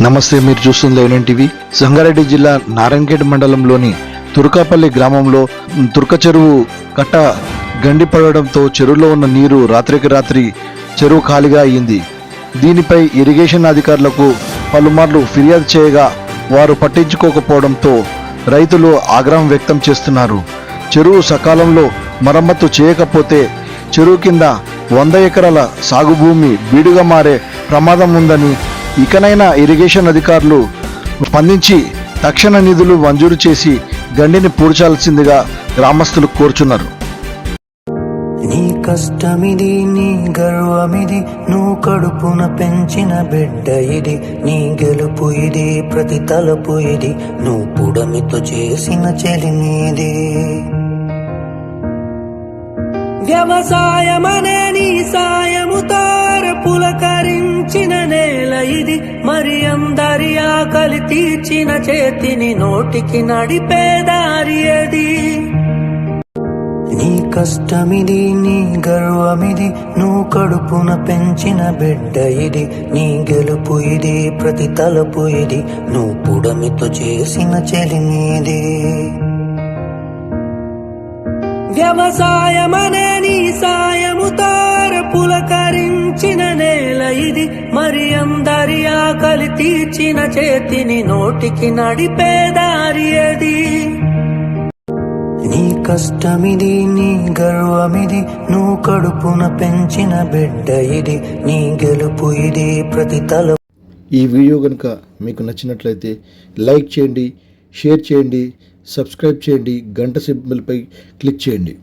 నమస్తే, మీరు చూస్తుంది లైవ్ టీవీ. సంగారెడ్డి జిల్లా నారాయణఖేడ్ మండలంలోని తుర్కాపల్లి గ్రామంలో తుర్క చెరువు కట్ట గండి పడడంతో చెరువులో ఉన్న నీరు రాత్రికి రాత్రి చెరువు ఖాళీగా అయింది. దీనిపై ఇరిగేషన్ అధికారులకు పలుమార్లు ఫిర్యాదు చేయగా వారు పట్టించుకోకపోవడంతో రైతులు ఆగ్రహం వ్యక్తం చేస్తున్నారు. చెరువు సకాలంలో మరమ్మతు చేయకపోతే చెరువు కింద 100 ఎకరాల సాగు భూమి బీడుగా మారే ప్రమాదం ఉందని, ఇకనైనా ఇరిగేషన్ అధికారులు స్పందించి తక్షణ నిధులు మంజూరు చేసి గండిని పూడ్చాల్సిందిగా గ్రామస్తులు కోరుచున్నారు. నీ కష్టమిది, నీ గర్వమిది, నువ్వు కడుపున పెంచిన బిడ్డ ఇది. నీ గెలుపు ఇది, ప్రతి తలపు ఇది, నువ్వు పుడమితో చేసిన చెలినేది. వ్యవసాయమనే నీ సాయముతో పులకరించిన నేల ఇది. మరి అందరి ఆకలి తీర్చిన చేతిని నోటికి నడిపే దారి అది. నీ కష్టమిది, నీ గర్వమిది, నువ్వు కడుపున పెంచిన బిడ్డ ఇది. నీ గెలుపు ఇది, ప్రతి తలపు ఇది, నువ్వు పుడమితో చేసిన చెలినేది. వ్యవసాయమనే నీ సాయముతో పులకరించిన నేల ఇది. మరి అందరి ఆకలి తీర్చిన చేతిని నోటికి నడిపే దారి అది. నీ కష్టమిది, నీ గర్వమిది, నువ్వు కడుపున పెంచిన బిడ్డ ఇది. నీ గెలుపు ఇది, ప్రతి తల. ఈ వీడియో కనుక మీకు నచ్చినట్లయితే లైక్ చేయండి, షేర్ చేయండి, సబ్స్క్రైబ్ చేయండి, గంట సింబల్పై క్లిక్ చేయండి.